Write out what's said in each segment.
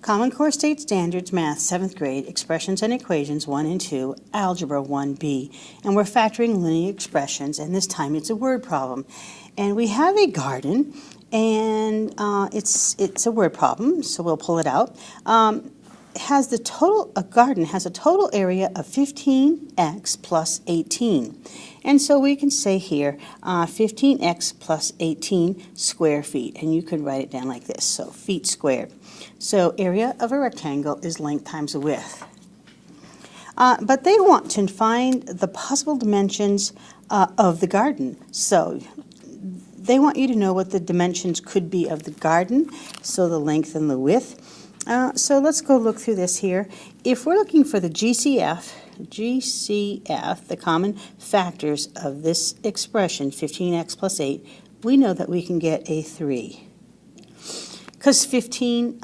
Common Core State Standards Math 7th grade, Expressions and Equations 1 and 2, Algebra 1B. And we're factoring linear expressions, and this time it's a word problem. And we have a garden, and it's a word problem, so we'll pull it out. A garden has a total area of 15x plus 18. And so we can say here 15x plus 18 square feet, and you could write it down like this, so feet squared. So area of a rectangle is length times width. But they want to find the possible dimensions of the garden. So they want you to know what the dimensions could be of the garden, so the length and the width. So let's go look through this here. If we're looking for the GCF, the common factors of this expression, 15x plus 8, we know that we can get a 3. Because 15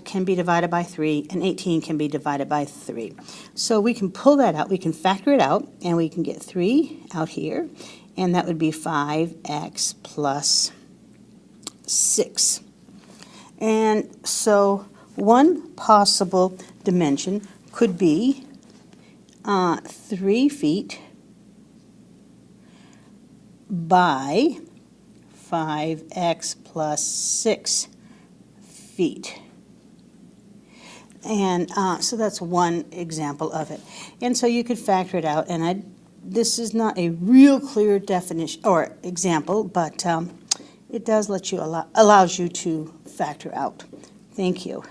can be divided by 3, and 18 can be divided by 3. So we can pull that out, we can factor it out, and we can get 3 out here, and that would be 5x plus 6. And so one possible dimension could be 3 feet by 5x plus 6 feet. And so that's one example of it. And so you could factor it out, and this is not a real clear definition or example, but it does allows you to factor out. Thank you.